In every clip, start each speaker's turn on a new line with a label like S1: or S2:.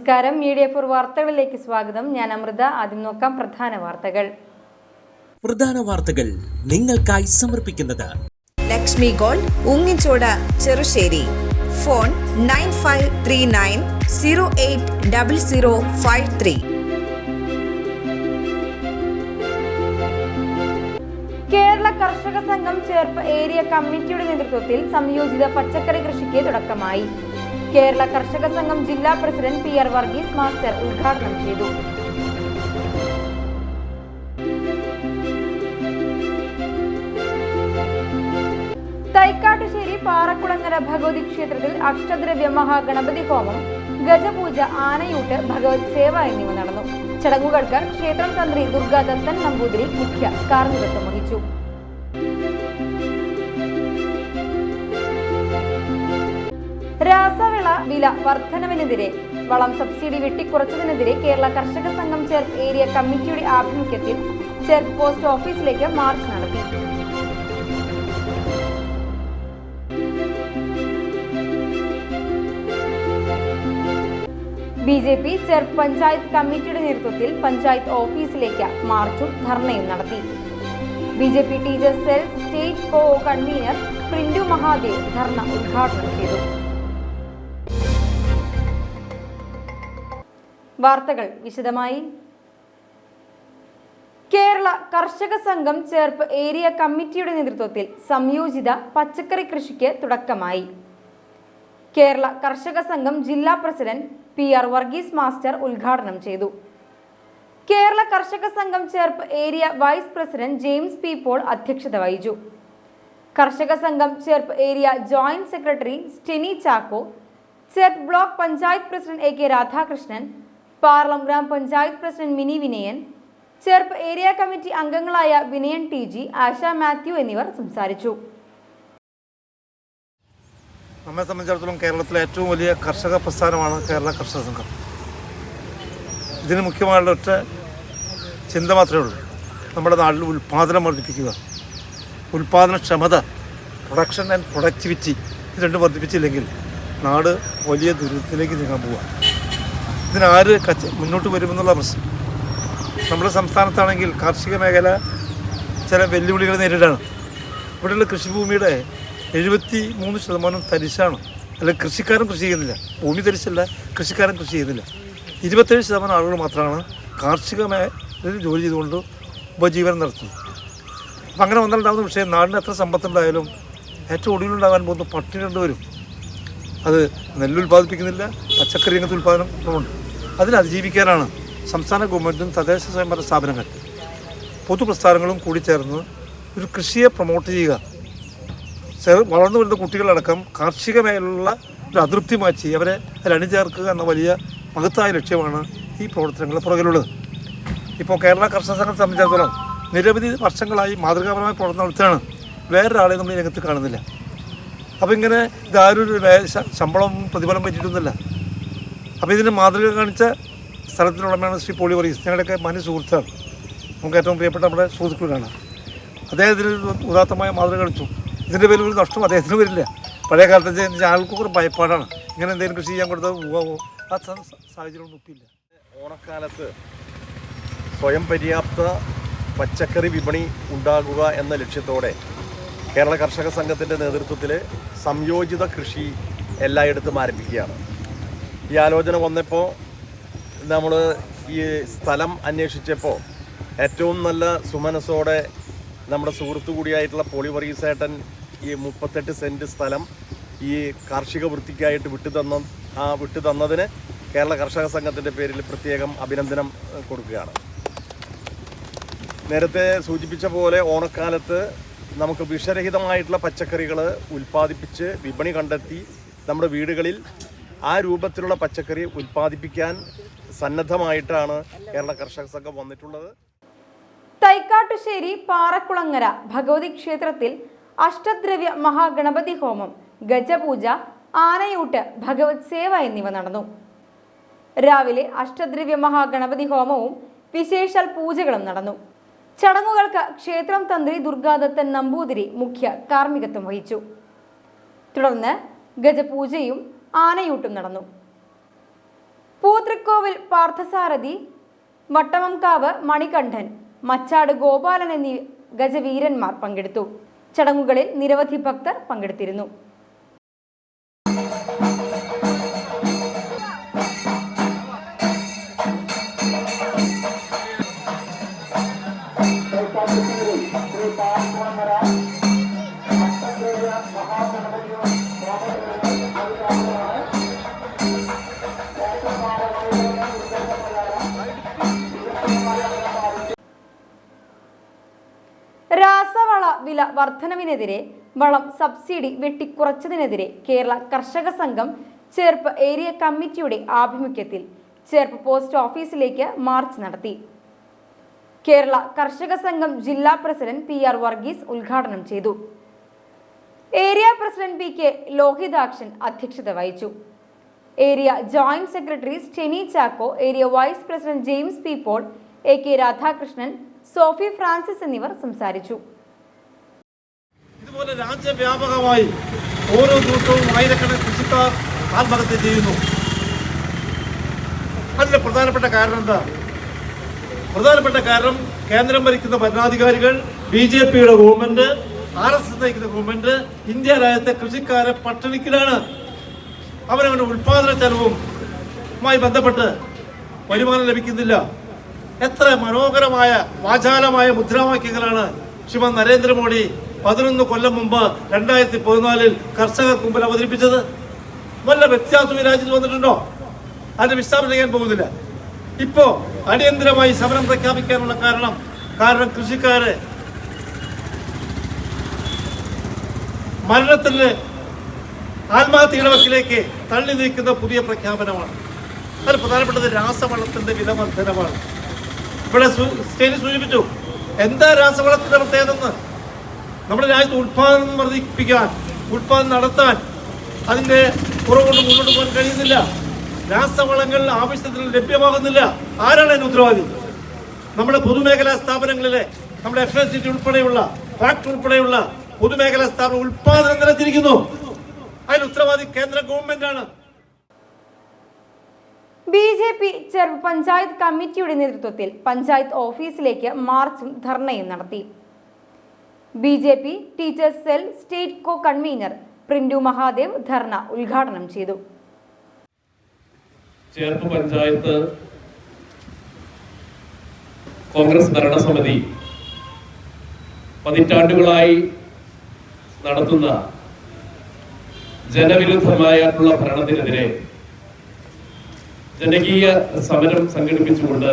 S1: നമസ്കാരം. Media for വാർത്തകളിലേക്ക് സ്വാഗതം. ഞാൻ അമൃത. ആദ്യം നോക്കാം പ്രധാന
S2: വാർത്തകൾ നിങ്ങൾക്കായി സമർപ്പിക്കുന്നത്
S3: Lakshmi gold, ഉങ്ങിച്ചോട്, Cherusseri. Phone 9539080053.
S1: Kerala Karshaka Sangham Cherpu area കമ്മിറ്റിയുടെ നേതൃത്വത്തിൽ സംയോജിത പച്ചക്കറി കൃഷിക്ക് തുടക്കമായി. കേരള കർഷക സംഘം ജില്ലാ പ്രസിഡന്റ് PR വർഗീസ് മാസ്റ്റർ ഉദ്ഘാടനം ചെയ്തു. തൈക്കാട്ടുശ്ശേരി പാറക്കുളങ്ങര ഭഗവതി ക്ഷേത്രത്തിൽ അഷ്ടദ്രവ്യ മഹാഗണപതി ഹോമം, ഗജപൂജ, ആനയൂട്ട്, ഭഗവത് സേവ എന്നിവ നടന്നു. ചടങ്ങുകൾക്ക് ക്ഷേത്രം തന്ത്രി ദുർഗാദത്തൻ നമ്പൂതിരി മുഖ്യ കാർമ്മികത്വം വഹിച്ചു. രാസവിള വില വർധനവിനെതിരെ, വളം സബ്സിഡി വെട്ടിക്കുറച്ചതിനെതിരെ കേരള കർഷക സംഘം ചേർപ്പ് ഏരിയ കമ്മിറ്റിയുടെ ആഭിമുഖ്യത്തിൽ ചേർപ്പ് പോസ്റ്റ് ഓഫീസിലേക്ക് മാർച്ച് നടത്തി. BJP ചേർപ്പ് പഞ്ചായത്ത് കമ്മിറ്റിയുടെ നേതൃത്വത്തിൽ പഞ്ചായത്ത് ഓഫീസിലേക്ക് മാർച്ചും ധർണയും നടത്തി. BJP teachers cell state co convenor Printu Mahadev dharna ഉദ്ഘാടനം ചെയ്തു. വാർത്തകൾ വിശദമായി. കേരള കർഷക സംഘം ചേർപ്പ് ഏരിയ കമ്മിറ്റിയുടെ നേതൃത്വത്തിൽ സംയോജിത പച്ചക്കറി കൃഷിക്ക് തുടക്കമായി. കേരള കർഷക സംഘം ജില്ലാ പ്രസിഡന്റ് PR വർഗീസ് മാസ്റ്റർ ഉദ്ഘാടനം ചെയ്തു. Kerala Karshaka Sangham Cherpu area vice president James P. Paul അധ്യക്ഷത വഹിച്ചു. Karshaka Sangham Cherpu area joint secretary Steni Chacko, Cherpu block panchayat president AK Radhakrishnan, Paralam grama panchayat president Mini Vinayan, Cherpu area committee അംഗങ്ങളായ വിനയൻ TG, ആശ മാത്യു എന്നിവർ സംസാരിച്ചു.
S4: നമ്മെ സംബന്ധിച്ചിടത്തോളം കേരളത്തിലെ ഏറ്റവും വലിയ കർഷക പ്രസ്ഥാനമാണ് കേരള കർഷക സംഘം. ഇതിന് മുഖ്യമായുള്ള ഒറ്റ ചിന്ത മാത്രമേ ഉള്ളൂ: നമ്മുടെ നാട്ടിൽ ഉൽപ്പാദനം വർദ്ധിപ്പിക്കുക. ഉൽപ്പാദനക്ഷമത, പ്രൊഡക്ഷൻ ആൻഡ് പ്രൊഡക്ടിവിറ്റി, ഇത് രണ്ടും വർദ്ധിപ്പിച്ചില്ലെങ്കിൽ നാട് വലിയ ദുരിതത്തിലേക്ക് നീങ്ങാൻ പോവുക. ഇതിനാര് മുന്നോട്ട് വരുമെന്നുള്ള പ്രശ്നം. നമ്മുടെ സംസ്ഥാനത്താണെങ്കിൽ കാർഷിക മേഖല ചില വെല്ലുവിളികൾ നേരിടാണ്. ഇവിടെയുള്ള കൃഷിഭൂമിയുടെ 73% തരിശാണ്. അല്ലെങ്കിൽ കൃഷിക്കാരൻ കൃഷി ചെയ്യുന്നില്ല. ഭൂമി തരിശല്ല, കൃഷിക്കാരൻ കൃഷി ചെയ്യുന്നില്ല. 27% ആളുകൾ മാത്രമാണ് കാർഷിക മേഖലയിൽ ജോലി ചെയ്തുകൊണ്ട് ഉപജീവനം നടത്തുന്നത്. അപ്പം അങ്ങനെ വന്നുണ്ടാകുന്ന വിഷയം, നാടിന് എത്ര സമ്പത്തുണ്ടായാലും ഏറ്റവും ഒടുവിലുണ്ടാകാൻ പോകുന്ന പട്ടിണി കണ്ടുവരും. അത് നെല്ലുൽപ്പാദിപ്പിക്കുന്നില്ല, പച്ചക്കറി രംഗത്ത് ഉൽപ്പാദനം ഉണ്ട്. അതിനെ അതിജീവിക്കാനാണ് സംസ്ഥാന ഗവൺമെൻറ്റും തദ്ദേശ സ്വയംഭരണ സ്ഥാപനങ്ങൾ, പൊതുപ്രസ്ഥാനങ്ങളും കൂടി ചേർന്ന് ഒരു കൃഷിയെ പ്രൊമോട്ട് ചെയ്യുക. വളർന്നു വരുന്ന കുട്ടികളടക്കം കാർഷിക മേഖലയിലുള്ള ഒരു അതൃപ്തി മാറ്റി അവരെ അതിലണിചേർക്കുക എന്ന വലിയ മഹത്തായ ലക്ഷ്യമാണ് ഈ പ്രവർത്തനങ്ങളുടെ പുറകിലുള്ളത്. ഇപ്പോൾ കേരള കർഷക സംഘത്തെ സംബന്ധിച്ചിടത്തോളം നിരവധി വർഷങ്ങളായി മാതൃകാപരമായ പ്രവർത്തനം നടത്തുകയാണ്. വേറൊരാളെ നമ്മൾ ഈ രംഗത്ത് കാണുന്നില്ല. അപ്പോൾ ഇങ്ങനെ ഇതാരും ശമ്പളം പ്രതിഫലം പറ്റിയിട്ടൊന്നുമില്ല. അപ്പോൾ ഇതിന് മാതൃക കാണിച്ച സ്ഥലത്തിനുടമയാണ് ശ്രീ പോളി വർഗീസ്. ഞങ്ങളുടെയൊക്കെ മാന്യ സുഹൃത്താണ്, നമുക്ക് ഏറ്റവും പ്രിയപ്പെട്ട നമ്മുടെ സുഹൃത്തുക്കളാണ്. അദ്ദേഹത്തിന് ഉദാത്തമായ മാതൃക കാണിച്ചു. ഇതിൻ്റെ പേരിൽ ഒരു നഷ്ടം അദ്ദേഹത്തിന് വരില്ല. പഴയ കാലത്ത് ആൾക്കൊക്കെ ഒരു ഭയപ്പാടാണ്, ഇങ്ങനെ എന്തെങ്കിലും കൃഷി ചെയ്യാൻ കൊടുത്താൽ പോകാമോ, ആ സാഹചര്യമൊന്നും ഒപ്പില്ല.
S5: ഓണക്കാലത്ത് സ്വയം പര്യാപ്ത പച്ചക്കറി വിപണി ഉണ്ടാകുക എന്ന ലക്ഷ്യത്തോടെ കേരള കർഷക സംഘത്തിൻ്റെ നേതൃത്വത്തിൽ സംയോജിത കൃഷി എല്ലായിടത്തും ആരംഭിക്കുകയാണ്. ഈ ആലോചന വന്നപ്പോൾ നമ്മൾ ഈ സ്ഥലം അന്വേഷിച്ചപ്പോൾ ഏറ്റവും നല്ല സുമനസ്സോടെ നമ്മുടെ സുഹൃത്തു കൂടിയായിട്ടുള്ള പോളി വർഗീസേട്ടൻ ഈ 38 സെൻറ്റ് സ്ഥലം ഈ കാർഷിക വൃത്തിക്കായിട്ട് വിട്ടു തന്നതിന് കേരള കർഷക സംഘത്തിൻ്റെ പേരിൽ പ്രത്യേകം അഭിനന്ദനം കൊടുക്കുകയാണ്. നേരത്തെ സൂചിപ്പിച്ച പോലെ ഓണക്കാലത്ത് നമുക്ക് വിഷരഹിതമായിട്ടുള്ള പച്ചക്കറികൾ ഉൽപ്പാദിപ്പിച്ച് വിപണി കണ്ടെത്തി നമ്മുടെ വീടുകളിൽ ആ രൂപത്തിലുള്ള പച്ചക്കറി ഉൽപ്പാദിപ്പിക്കാൻ സന്നദ്ധമായിട്ടാണ് കേരള കർഷക സംഘം വന്നിട്ടുള്ളത്.
S1: തൈക്കാട്ടുശ്ശേരി പാറക്കുളങ്ങര ഭഗവതി ക്ഷേത്രത്തിൽ അഷ്ടദ്രവ്യ മഹാഗണപതി ഹോമം, ഗജപൂജ, ആനയൂട്ട്, ഭഗവത് സേവ എന്നിവ നടന്നു. രാവിലെ അഷ്ടദ്രവ്യ മഹാഗണപതി ഹോമവും വിശേഷാൽ പൂജകളും നടന്നു. ചടങ്ങുകൾക്ക് ക്ഷേത്രം തന്ത്രി ദുർഗാദത്തൻ നമ്പൂതിരി മുഖ്യ കാർമ്മികത്വം വഹിച്ചു. തുടർന്ന് ഗജപൂജയും ആനയൂട്ടും നടന്നു. പൂതൃക്കോവിൽ പാർത്ഥസാരഥി, വട്ടമംകാവ് മണികണ്ഠൻ, മച്ചാട് ഗോപാലൻ എന്നീ ഗജവീരന്മാർ പങ്കെടുത്തു. ചടങ്ങുകളിൽ നിരവധി ഭക്തർ പങ്കെടുത്തിരുന്നു. രാസവള വില വർധനവിനെതിരെ വളം സബ്സിഡി വെട്ടിക്കുറച്ചതിനെതിരെ കേരള കർഷക സംഘം ചേർപ്പ് ഏരിയ കമ്മിറ്റിയുടെ ആഭിമുഖ്യത്തിൽ ചേർപ്പ് പോസ്റ്റ് ഓഫീസിലേക്ക് മാർച്ച് നടത്തി. കേരള കർഷക സംഘം ജില്ലാ പ്രസിഡന്റ് PR വർഗീസ് ഉദ്ഘാടനം ചെയ്തു. ഏരിയ പ്രസിഡന്റ് PK ലോഹിതാക്ഷൻ അധ്യക്ഷത വഹിച്ചു. Area joint secretary Steni Chacko, area vice president James P. Paul, AK Radhakrishnan, Sophie Francis എന്നിവർ സംസാരിച്ചു.
S4: ഇതുപോലെ രാജ്യവ്യാപകമായി ഓരോ ദിവസവും ആയിരക്കണക്കിന് കൃഷിക്കാർ ആത്മഹത്യ ചെയ്യുന്നു. അതിന്റെ പ്രധാനപ്പെട്ട കാരണം എന്താ? പ്രധാനപ്പെട്ട കാരണം കേന്ദ്രം ഭരിക്കുന്ന ഭരണാധികാരികൾ, BJPയുടെ ഗവൺമെന്റ്, RSS നയിക്കുന്ന ഗവൺമെന്റ് ഇന്ത്യ രാജ്യത്തെ കൃഷിക്കാരെ പട്ടിണിക്കിലാണ്. അവരവരുടെ ഉൽപാദന ചെലവുമായി ബന്ധപ്പെട്ട് വരുമാനം ലഭിക്കുന്നില്ല. എത്ര മനോഹരമായ വാചാലമായ മുദ്രാവാക്യങ്ങളാണ് ശ്രീമാൻ നരേന്ദ്രമോദി 11 കൊല്ലം മുമ്പ് 2014 കർഷകർക്ക് മുമ്പിൽ അവതരിപ്പിച്ചത്. വല്ല വ്യത്യാസം ഈ രാജ്യത്ത് വന്നിട്ടുണ്ടോ? അതിന്റെ വിശദാംശം ചെയ്യാൻ പോകുന്നില്ല. ഇപ്പോ അടിയന്തരമായി സമരം പ്രഖ്യാപിക്കാനുള്ള കാരണം കൃഷിക്കാരെ മരണത്തിന് ആത്മഹത്യയുടെ വക്കിലേക്ക് തള്ളി നീക്കുന്ന പുതിയ പ്രഖ്യാപനമാണ്. അതിൽ പ്രധാനപ്പെട്ടത് രാസവളത്തിന്റെ വില വർധനമാണ്. ഇവിടെ സ്റ്റേറ്റ് സൂചിപ്പിച്ചു എന്താ രാസവളത്തിന്റെ പ്രത്യേകത. നമ്മുടെ രാജ്യത്ത് ഉത്പാദനം വർദ്ധിപ്പിക്കാൻ, ഉത്പാദനം നടത്താൻ അതിന്റെ കുറവുകൊണ്ട് മുന്നോട്ട് പോകാൻ കഴിയുന്നില്ല. രാസവളങ്ങൾ ആവശ്യത്തിന് ലഭ്യമാകുന്നില്ല. ആരാണ് അതിന് ഉത്തരവാദി? നമ്മുടെ പൊതുമേഖലാ സ്ഥാപനങ്ങളിലെ നമ്മുടെ FSCT ഉൾപ്പെടെയുള്ള ഫാക്ടറി ഉൾപ്പെടെയുള്ള പൊതുമേഖലാ സ്ഥാപനം ഉത്പാദനം നിലച്ചിരിക്കുന്നു. അതിന് ഉത്തരവാദി കേന്ദ്ര ഗവൺമെന്റ് ആണ്.
S1: BJP ചെറുപ്പ് പഞ്ചായത്ത് കമ്മിറ്റിയുടെ നേതൃത്വത്തിൽ പഞ്ചായത്ത് ഓഫീസിലേക്ക് മാർച്ചും ധർണയും നടത്തി. BJP teachers cell state co convenor Printu Mahadev dharna ഉദ്ഘാടനം ചെയ്തു.
S6: ചേർപ്പ് പഞ്ചായത്ത് കോൺഗ്രസ് ഭരണസമിതി പതിറ്റാണ്ടുകളായി നടത്തുന്ന ജനവിരുദ്ധമായിട്ടുള്ള ഭരണത്തിനെതിരെ ജനകീയ സമരം സംഘടിപ്പിച്ചുകൊണ്ട്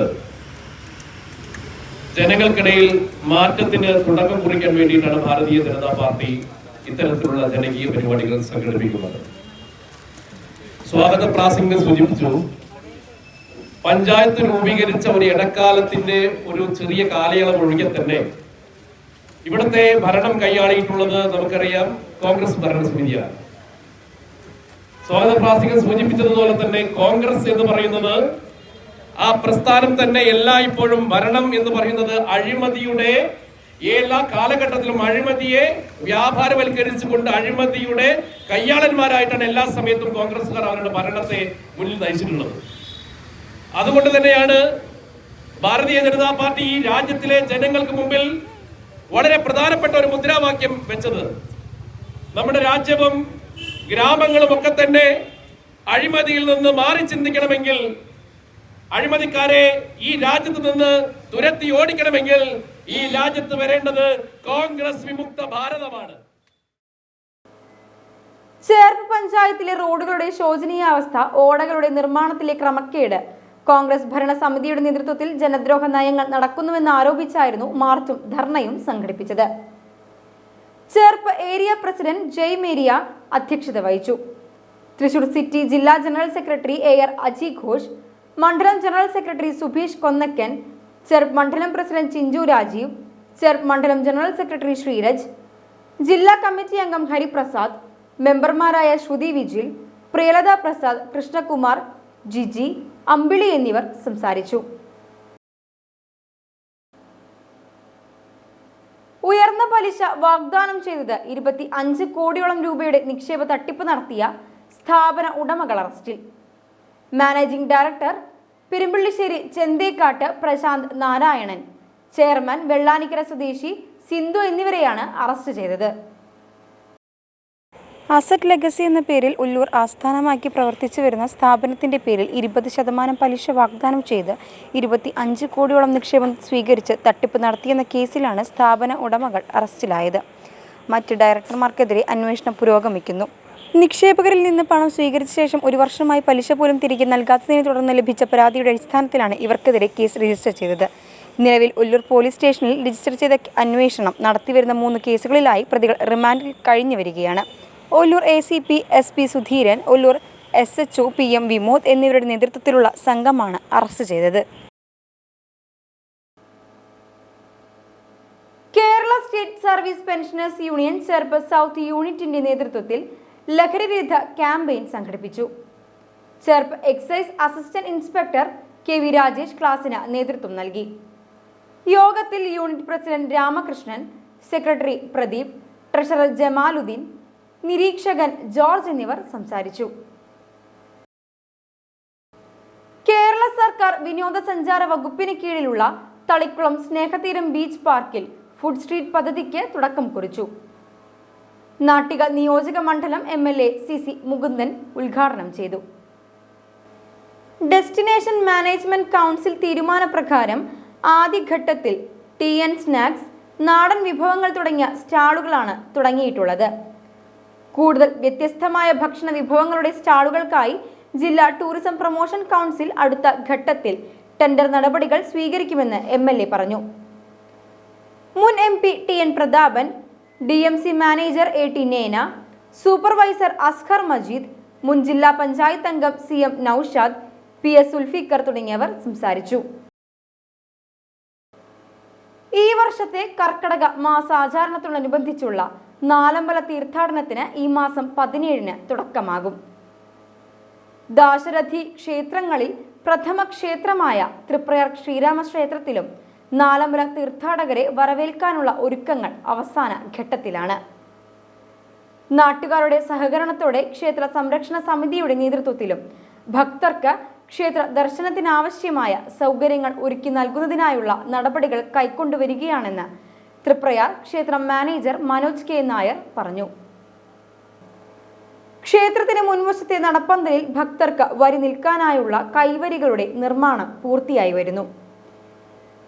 S6: ജനങ്ങൾക്കിടയിൽ മാറ്റത്തിന് തുടക്കം കുറിക്കാൻ വേണ്ടിയിട്ടാണ് ഭാരതീയ ജനതാ പാർട്ടി ഇത്തരത്തിലുള്ള ജനകീയ പരിപാടികൾ സംഘടിപ്പിക്കുന്നത്. സ്വാഗത പ്രാസംഗികൻ സൂചിപ്പിച്ചു, പഞ്ചായത്ത് രൂപീകരിച്ച ഒരു ഇടക്കാലത്തിന്റെ ഒരു ചെറിയ കാലയളവ് ഒഴികെ തന്നെ ഇവിടുത്തെ ഭരണം കൈയാളിയിട്ടുള്ളത് നമുക്കറിയാം കോൺഗ്രസ് ഭരണസമിതിയാണ്. സ്വാഗത പ്രാസംഗികൻ സൂചിപ്പിച്ചതുപോലെ തന്നെ കോൺഗ്രസ് എന്ന് പറയുന്നത് ആ പ്രസ്ഥാനം തന്നെ എല്ലായ്പ്പോഴും ഭരണം എന്ന് പറയുന്നത് അഴിമതിയുടെ എല്ലാ കാലഘട്ടത്തിലും അഴിമതിയെ വ്യാപാരവൽക്കരിച്ചുകൊണ്ട് അഴിമതിയുടെ കയ്യാളന്മാരായിട്ടാണ് എല്ലാ സമയത്തും കോൺഗ്രസ്സുകാർ അവരുടെ ഭരണത്തെ മുന്നിൽ നയിച്ചിട്ടുള്ളത്. അതുകൊണ്ട് തന്നെയാണ് ഭാരതീയ ജനതാ പാർട്ടി ഈ രാജ്യത്തിലെ ജനങ്ങൾക്ക് മുമ്പിൽ വളരെ പ്രധാനപ്പെട്ട ഒരു മുദ്രാവാക്യം വെച്ചത്. നമ്മുടെ രാജ്യവും ഗ്രാമങ്ങളും ഒക്കെ തന്നെ അഴിമതിയിൽ നിന്ന് മാറി ചിന്തിക്കണമെങ്കിൽ, അഴിമതിക്കാരെ ഈ രാജ്യത്ത് നിന്ന് തുരത്തി ഓടിക്കണമെങ്കിൽ ഈ രാജ്യത്ത് വരേണ്ടത് കോൺഗ്രസ് വിമുക്ത ഭാരതമാണ്.
S1: ചേർപ്പ് പഞ്ചായത്തിലെ റോഡുകളുടെ ശോചനീയാവസ്ഥ, ഓടകളുടെ നിർമ്മാണത്തിലെ ക്രമക്കേട്, കോൺഗ്രസ് ഭരണസമിതിയുടെ നേതൃത്വത്തിൽ ജനദ്രോഹ നയങ്ങൾ നടക്കുന്നുവെന്ന് ആരോപിച്ചായിരുന്നു മാർച്ചും ധർണയും സംഘടിപ്പിച്ചത്. ചേർപ്പ് ഏരിയ പ്രസിഡന്റ് ജയ് മേരിയ അധ്യക്ഷത വഹിച്ചു. തൃശൂർ സിറ്റി ജില്ലാ general secretary AR Aji Ghosh, മണ്ഡലം ജനറൽ സെക്രട്ടറി സുഭീഷ് കൊന്നക്കൻ, ചേർപ്പ് മണ്ഡലം പ്രസിഡന്റ് ചിഞ്ചു രാജീവ്, ചേർപ്പ് മണ്ഡലം ജനറൽ സെക്രട്ടറി ശ്രീരജ്, ജില്ലാ കമ്മിറ്റി അംഗം ഹരിപ്രസാദ്, മെമ്പർമാരായ ശ്രുതി വിജിൽ, പ്രിയലത പ്രസാദ്, കൃഷ്ണകുമാർ, ജിജി, അമ്പിളി എന്നിവർ സംസാരിച്ചു. ഉയർന്ന പലിശ വാഗ്ദാനം ചെയ്തത് 25 കോടിയോളം രൂപയുടെ നിക്ഷേപ തട്ടിപ്പ് നടത്തിയ സ്ഥാപന ഉടമകൾ അറസ്റ്റിൽ. Managing director Perumpallissery Chenthekkattu Prashanth Narayanan, chairman Vellanikkara സ്വദേശി സിന്ധു എന്നിവരെയാണ് അറസ്റ്റ് ചെയ്തത്.
S7: അസറ്റ് ലെഗസി എന്ന പേരിൽ ഉള്ളൂർ ആസ്ഥാനമാക്കി പ്രവർത്തിച്ചു വരുന്ന സ്ഥാപനത്തിന്റെ പേരിൽ 20% പലിശ വാഗ്ദാനം ചെയ്ത് 25 കോടിയോളം നിക്ഷേപം സ്വീകരിച്ച് തട്ടിപ്പ് നടത്തിയെന്ന കേസിലാണ് സ്ഥാപന ഉടമകൾ അറസ്റ്റിലായത്. മറ്റ് ഡയറക്ടർമാർക്കെതിരെ അന്വേഷണം പുരോഗമിക്കുന്നു. നിക്ഷേപകരിൽ നിന്ന് പണം സ്വീകരിച്ച ശേഷം 1 വർഷമായി പലിശ പോലും തിരികെ നൽകാത്തതിനെ തുടർന്ന് ലഭിച്ച പരാതിയുടെ അടിസ്ഥാനത്തിലാണ് ഇവർക്കെതിരെ കേസ് രജിസ്റ്റർ ചെയ്തത്. നിലവിൽ ഉള്ളൂർ പോലീസ് സ്റ്റേഷനിൽ രജിസ്റ്റർ ചെയ്ത അന്വേഷണം നടത്തിവരുന്ന 3 കേസുകളിലായി പ്രതികൾ റിമാൻഡിൽ കഴിഞ്ഞു വരികയാണ്. Ollur ACP SP Sudheeran, Ollur SHO PM Vimod എന്നിവരുടെ നേതൃത്വത്തിലുള്ള സംഘമാണ് അറസ്റ്റ് ചെയ്തത്.
S1: Kerala state service pensioners union Cherpu south യൂണിറ്റിന്റെ നേതൃത്വത്തിൽ ലഹരി വിരുദ്ധ ക്യാമ്പയിൻ സംഘടിപ്പിച്ചു. Cherpu excise assistant inspector KV Rajesh ക്ലാസിന് നേതൃത്വം നൽകി. യോഗത്തിൽ unit president Ramakrishnan, secretary Pradeep, treasurer Jamaluddin, നിരീക്ഷകൻ ജോർജ് എന്നിവർ സംസാരിച്ചു. കേരള സർക്കാർ വിനോദസഞ്ചാര വകുപ്പിന് കീഴിലുള്ള തളിക്കുളം സ്നേഹതീരം ബീച്ച് പാർക്കിൽ ഫുഡ് സ്ട്രീറ്റ് പദ്ധതിക്ക് തുടക്കം കുറിച്ചു. നാട്ടിക നിയോജക മണ്ഡലം MLA CC മുകുന്ദൻ ഉദ്ഘാടനം ചെയ്തു. ഡെസ്റ്റിനേഷൻ മാനേജ്മെന്റ് കൗൺസിൽ തീരുമാനപ്രകാരം ആദ്യഘട്ടത്തിൽ ടീ ആൻഡ് സ്നാക്സ്, നാടൻ വിഭവങ്ങൾ തുടങ്ങിയ സ്റ്റാളുകളാണ് തുടങ്ങിയിട്ടുള്ളത്. കൂടുതൽ വ്യത്യസ്തമായ ഭക്ഷണ വിഭവങ്ങളുടെ സ്റ്റാളുകൾക്കായി ജില്ലാ ടൂറിസം പ്രൊമോഷൻ കൗൺസിൽ അടുത്ത ഘട്ടത്തിൽ ടെൻഡർ നടപടികൾ സ്വീകരിക്കുമെന്ന് MLA പറഞ്ഞു. മുൻ MP TN Prathapan, DMC manager AT Neena, supervisor Azhar Majeed, മുൻ ജില്ലാ പഞ്ചായത്ത് അംഗം CM നൌഷാദ്, PS സുൽഫിക്കർ തുടങ്ങിയവർ സംസാരിച്ചു. ഈ വർഷത്തെ കർക്കടക മാസാചാരണത്തോടനുബന്ധിച്ചുള്ള നാലമ്പല തീർത്ഥാടനത്തിന് ഈ മാസം 17-ന് തുടക്കമാകും. ദാശരഥി ക്ഷേത്രങ്ങളിൽ പ്രഥമ ക്ഷേത്രമായ തൃപ്രയാർ ശ്രീരാമക്ഷേത്രത്തിലും നാലമ്പല തീർത്ഥാടകരെ വരവേൽക്കാനുള്ള ഒരുക്കങ്ങൾ അവസാന ഘട്ടത്തിലാണ്. നാട്ടുകാരുടെ സഹകരണത്തോടെ ക്ഷേത്ര സംരക്ഷണ സമിതിയുടെ നേതൃത്വത്തിലും ഭക്തർക്ക് ക്ഷേത്ര ദർശനത്തിനാവശ്യമായ സൗകര്യങ്ങൾ ഒരുക്കി നൽകുന്നതിനായുള്ള നടപടികൾ കൈക്കൊണ്ടുവരികയാണെന്ന് തൃപ്രയാർ ക്ഷേത്രം മാനേജർ മനോജ് K നായർ പറഞ്ഞു. ക്ഷേത്രത്തിന് മുൻവശത്തെ നടപ്പന്തലിൽ ഭക്തർക്ക് വരി നിൽക്കാനായുള്ള കൈവരികളുടെ നിർമ്മാണം പൂർത്തിയായി വരുന്നു.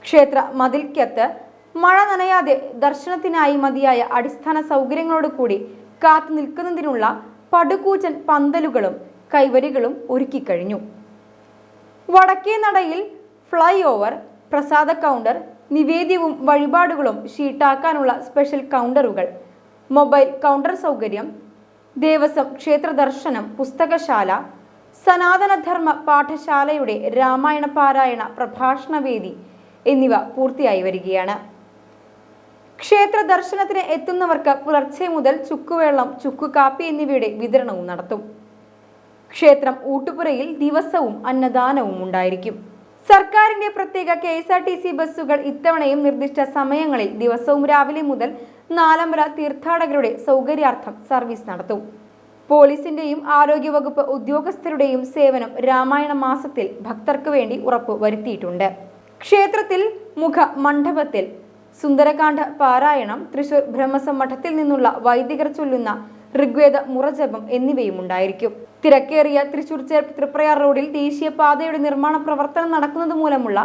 S1: ക്ഷേത്ര മതിൽക്കത്ത് മഴ നനയാതെ ദർശനത്തിനായി മതിയായ അടിസ്ഥാന സൗകര്യങ്ങളോട് കൂടി കാത്തു നിൽക്കുന്നതിനുള്ള പടുകൂറ്റൻ പന്തലുകളും കൈവരികളും ഒരുക്കിക്കഴിഞ്ഞു. വടക്കേ നടയിൽ ഫ്ലൈ ഓവർ, പ്രസാദ കൗണ്ടർ, നിവേദ്യവും വഴിപാടുകളും ഷീട്ടാക്കാനുള്ള സ്പെഷ്യൽ കൗണ്ടറുകൾ, മൊബൈൽ കൗണ്ടർ സൗകര്യം, ദേവസ്വം ക്ഷേത്ര ദർശനം, പുസ്തകശാല, സനാതനധർമ്മ പാഠശാലയുടെ രാമായണ പാരായണ പ്രഭാഷണ വേദി എന്നിവ പൂർത്തിയായി വരികയാണ്. ക്ഷേത്ര ദർശനത്തിന് എത്തുന്നവർക്ക് പുലർച്ചെ മുതൽ ചുക്കുവെള്ളം, ചുക്കുകാപ്പി എന്നിവയുടെ വിതരണവും നടത്തും. ക്ഷേത്രം ഊട്ടുപുരയിൽ ദിവസവും അന്നദാനവും ഉണ്ടായിരിക്കും. സർക്കാരിന്റെ പ്രത്യേക KSRTC ബസ്സുകൾ ഇത്തവണയും നിർദ്ദിഷ്ട സമയങ്ങളിൽ ദിവസവും രാവിലെ മുതൽ നാലമ്പല തീർത്ഥാടകരുടെ സൗകര്യാർത്ഥം സർവീസ് നടത്തും. പോലീസിന്റെയും ആരോഗ്യവകുപ്പ് ഉദ്യോഗസ്ഥരുടെയും സേവനം രാമായണ മാസത്തിൽ ഭക്തർക്ക് വേണ്ടി ഉറപ്പു വരുത്തിയിട്ടുണ്ട്. ക്ഷേത്രത്തിൽ മുഖ മണ്ഡപത്തിൽ സുന്ദരകാന്ഡ പാരായണം, തൃശൂർ ബ്രഹ്മസം മഠത്തിൽ നിന്നുള്ള വൈദികർ ചൊല്ലുന്ന ഋഗ്വേദ മുറജപം എന്നിവയും ഉണ്ടായിരിക്കും. തിരക്കേറിയ തൃശൂർ ചെർപ്പ് തൃപ്രയാർ റോഡിൽ ദേശീയപാതയുടെ നിർമ്മാണ പ്രവർത്തനം നടക്കുന്നത് മൂലമുള്ള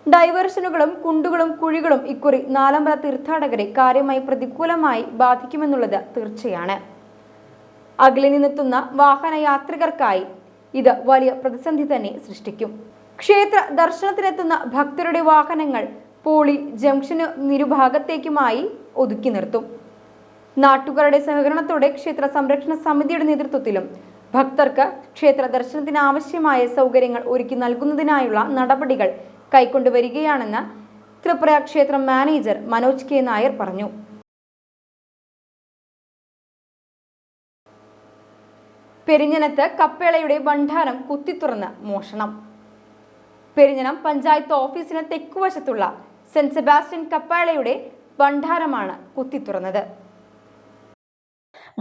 S1: ഡൈവേർഷനുകളും കുണ്ടുകളും കുഴികളും ഇക്കുറി നാലമ്പല തീർത്ഥാടകരെ കാര്യമായി പ്രതികൂലമായി ബാധിക്കുമെന്നുള്ളത് തീർച്ചയാണ്. അകലെ നിന്നെത്തുന്ന വാഹനയാത്രികർക്കായി ഇത് വലിയ പ്രതിസന്ധി തന്നെ സൃഷ്ടിക്കും. ക്ഷേത്ര ദർശനത്തിനെത്തുന്ന ഭക്തരുടെ വാഹനങ്ങൾ പോളി ജംഗ്ഷന് ഇരുഭാഗത്തേക്കുമായി ഒതുക്കി നിർത്തും. നാട്ടുകാരുടെ സഹകരണത്തോടെ ക്ഷേത്ര സംരക്ഷണ സമിതിയുടെ നേതൃത്വത്തിലും ഭക്തർക്ക് ക്ഷേത്ര ദർശനത്തിന് ആവശ്യമായ സൗകര്യങ്ങൾ ഒരുക്കി നൽകുന്നതിനായുള്ള നടപടികൾ കൈക്കൊണ്ടുവരികയാണെന്ന് തൃപ്രയാർ ക്ഷേത്രം മാനേജർ മനോജ് K നായർ പറഞ്ഞു. പെരിഞ്ഞനത്ത് കപ്പേളയുടെ ഭണ്ഡാരം കുത്തിത്തുറന്ന് മോഷണം. പെരിഞ്ഞനം പഞ്ചായത്ത് ഓഫീസിന് തെക്കുവശത്തുള്ള സെന്റ് സെബാസ്റ്റ്യൻ കപ്പേളയുടെ ഭണ്ഡാരമാണ് കുത്തിത്തുറന്നത്.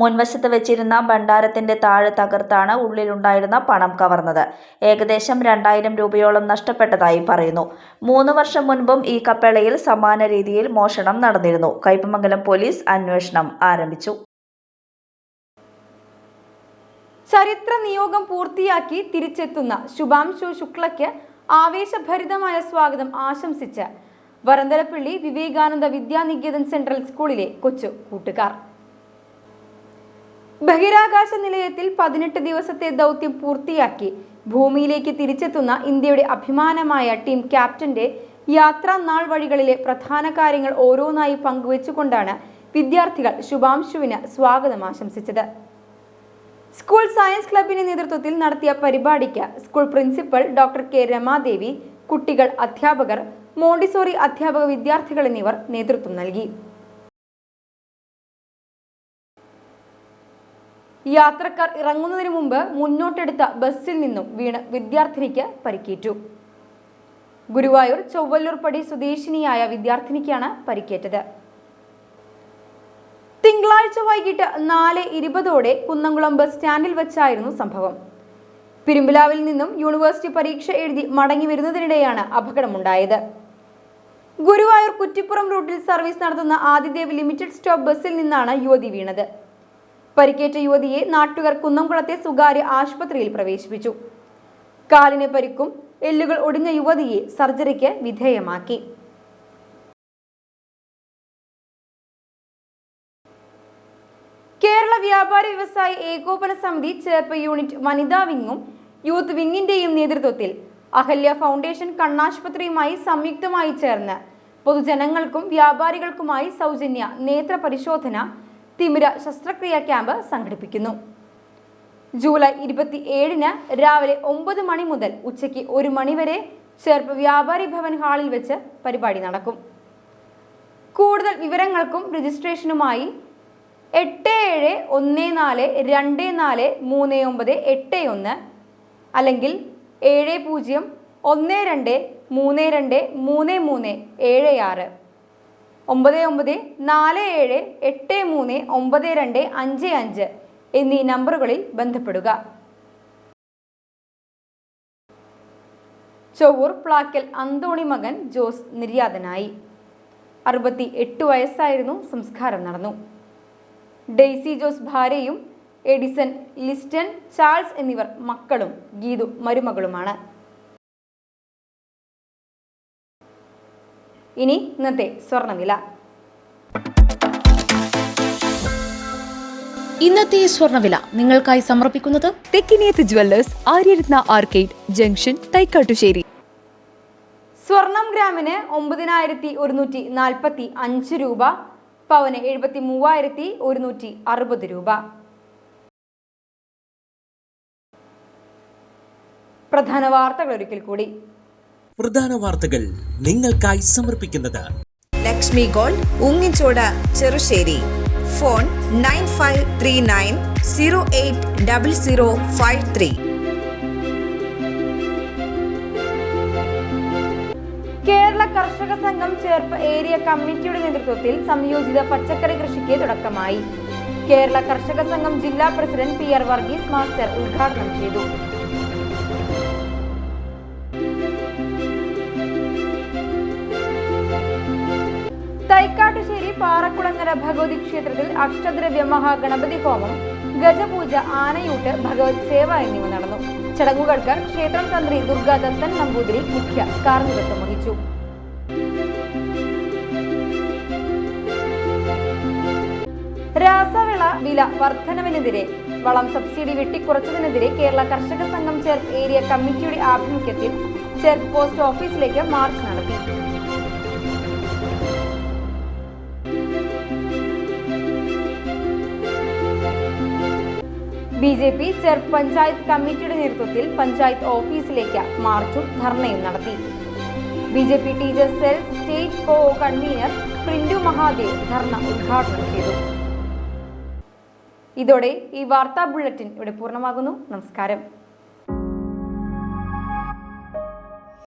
S8: മുൻവശത്ത് വെച്ചിരുന്ന ഭണ്ഡാരത്തിന്റെ താഴെ തകർത്താണ് ഉള്ളിലുണ്ടായിരുന്ന പണം കവർന്നത്. ഏകദേശം 2000 രൂപയോളം നഷ്ടപ്പെട്ടതായി പറയുന്നു. 3 വർഷം മുൻപും ഈ കപ്പേളയിൽ സമാന രീതിയിൽ മോഷണം നടന്നിരുന്നു. കയ്പമംഗലം പോലീസ് അന്വേഷണം ആരംഭിച്ചു.
S1: ചരിത്ര നിയോഗം പൂർത്തിയാക്കി തിരിച്ചെത്തുന്ന ശുഭാംശു ശുക്ലയ്ക്ക് ആവേശഭരിതമായ സ്വാഗതം ആശംസിച്ച് വരന്തരപ്പള്ളി വിവേകാനന്ദ വിദ്യാനികേതൻ സെൻട്രൽ സ്കൂളിലെ കൊച്ചു കൂട്ടുകാർ. ബഹിരാകാശ നിലയത്തിൽ 18 ദിവസത്തെ ദൗത്യം പൂർത്തിയാക്കി ഭൂമിയിലേക്ക് തിരിച്ചെത്തുന്ന ഇന്ത്യയുടെ അഭിമാനമായ ടീം ക്യാപ്റ്റന്റെ യാത്രാ നാൾ വഴികളിലെ പ്രധാന കാര്യങ്ങൾ ഓരോന്നായി പങ്കുവെച്ചുകൊണ്ടാണ് വിദ്യാർത്ഥികൾ ശുഭാംശുവിന് സ്വാഗതം ആശംസിച്ചത്. സ്കൂൾ സയൻസ് ക്ലബിന്റെ നേതൃത്വത്തിൽ നടത്തിയ പരിപാടിക്ക് school principal doctor K Ramadevi, കുട്ടികൾ, അധ്യാപകർ, മോണ്ടിസോറി അധ്യാപക വിദ്യാർത്ഥികൾ എന്നിവർ നേതൃത്വം നൽകി. യാത്രക്കാർ ഇറങ്ങുന്നതിന് മുമ്പ് മുന്നോട്ടെടുത്ത ബസ്സിൽ നിന്നും വീണ് വിദ്യാർത്ഥിനിക്ക് പരിക്കേറ്റു. ഗുരുവായൂർ ചൊവ്വല്ലൂർപ്പടി സ്വദേശിനിയായ വിദ്യാർത്ഥിനിക്കാണ് പരിക്കേറ്റത്. തിങ്കളാഴ്ച വൈകിട്ട് 4:20 കുന്നംകുളം ബസ് സ്റ്റാൻഡിൽ വെച്ചായിരുന്നു സംഭവം. പിരുമ്പിലാവിൽ നിന്നും യൂണിവേഴ്സിറ്റി പരീക്ഷ എഴുതി മടങ്ങി വരുന്നതിനിടെയാണ് അപകടമുണ്ടായത്. ഗുരുവായൂർ കുറ്റിപ്പുറം റൂട്ടിൽ സർവീസ് നടത്തുന്ന ആദിദേവ് ലിമിറ്റഡ് സ്റ്റോപ്പ് ബസ്സിൽ നിന്നാണ് യുവതി വീണത്. പരിക്കേറ്റ യുവതിയെ നാട്ടുകാർ കുന്നംകുളത്തെ സ്വകാര്യ ആശുപത്രിയിൽ പ്രവേശിപ്പിച്ചു. കാലിന് പരിക്കും എല്ലുകൾ ഒടിഞ്ഞ യുവതിയെ സർജറിക്ക് വിധേയമാക്കി. കേരള വ്യാപാരി വ്യവസായി ഏകോപന സമിതി ചേർപ്പ് യൂണിറ്റ് വനിതാ വിങ്ങും യൂത്ത് വിങ്ങിന്റെയും നേതൃത്വത്തിൽ അഹല്യ ഫൗണ്ടേഷൻ കണ്ണാശുപത്രിയുമായി സംയുക്തമായി ചേർന്ന് പൊതുജനങ്ങൾക്കും വ്യാപാരികൾക്കുമായി സൗജന്യ നേത്ര പരിശോധന തിമിര ശസ്ത്രക്രിയാ ക്യാമ്പ് സംഘടിപ്പിക്കുന്നു. ജൂലൈ 27 രാവിലെ 9 മണി മുതൽ ഉച്ചയ്ക്ക് 1 മണി വരെ ചേർപ്പ് വ്യാപാരി ഭവൻ ഹാളിൽ വെച്ച് പരിപാടി നടക്കും. കൂടുതൽ വിവരങ്ങൾക്കും രജിസ്ട്രേഷനുമായി 8714243981 അല്ലെങ്കിൽ 7012323376 9947839255 എന്നീ നമ്പറുകളിൽ ബന്ധപ്പെടുക. ചൊവ്വൂർ പ്ലാക്കൽ അന്തോണി മകൻ ജോസ് നിര്യാതനായി. 68 വയസ്സായിരുന്നു. സംസ്കാരം നടന്നു. ഡെയ്സി ജോസ് ഭാര്യയും എഡിസൺ, ലിസ്റ്റൺ, ചാൾസ് എന്നിവർ മക്കളും ഗീതു മരുമകളുമാണ്. ഇനി ഇന്നത്തെ സ്വർണ്ണവില.
S9: ഇന്നത്തെ സ്വർണ്ണവില നിങ്ങൾക്കായി സമർപ്പിക്കുന്നത് Thekkiniyath jewellers, Aryaratna arcade junction, Thaikkattussery.
S1: സ്വർണം ഗ്രാമിന് 9145 രൂപ, പവന് 73,160 രൂപ. പ്രധാന വാർത്തകൾ ഒരിക്കൽ കൂടി.
S2: പ്രധാന വാർത്തകൾ നിങ്ങൾക്കായി സമർപ്പിക്കുന്നത്
S3: Lakshmi gold, ഉങ്ങിച്ചോട്, Cherusseri. Phone 9539080053.
S1: Kerala Karshaka Sangham Cherpu area കമ്മിറ്റിയുടെ നേതൃത്വത്തിൽ സംയോജിത പച്ചക്കറി കൃഷിക്ക് തുടക്കമായി. കേരള കർഷക സംഘം ജില്ലാ പ്രസിഡന്റ് PR വർഗീസ് മാസ്റ്റർ ഉദ്ഘാടനം ചെയ്തു. തൈക്കാട്ടുശ്ശേരി പാറക്കുളങ്ങര ഭഗവതി ക്ഷേത്രത്തിൽ അഷ്ടദ്രവ്യ മഹാഗണപതി ഹോമം, ഗജപൂജ, ആനയൂട്ട്, ഭഗവത് സേവ എന്നിവ നടന്നു. ചടങ്ങുകൾക്ക് ക്ഷേത്രം തന്ത്രി ദുർഗാദത്തൻ നമ്പൂതിരി മുഖ്യ കാർമ്മികത്വം വഹിച്ചു. രാസവിള വില വർധനവിനെതിരെ, വളം സബ്സിഡി വെട്ടിക്കുറച്ചതിനെതിരെ കേരള കർഷക സംഘം ചേർപ്പ് ഏരിയ കമ്മിറ്റിയുടെ ആഭിമുഖ്യത്തിൽ ചേർപ്പ് പോസ്റ്റ് ഓഫീസിലേക്ക് മാർച്ച് നടത്തി. BJP ചേർപ്പ് പഞ്ചായത്ത് കമ്മിറ്റിയുടെ നേതൃത്വത്തിൽ പഞ്ചായത്ത് ഓഫീസിലേക്ക് മാർച്ചും ധർണയും നടത്തി. BJP teachers cell state convenor Printu Mahadev dharna ഉദ്ഘാടനം ചെയ്തു. ഇതോടെ ഈ വാർത്താ ബുള്ളറ്റിൻ ഇവിടെ പൂർണ്ണമാകുന്നു. നമസ്കാരം.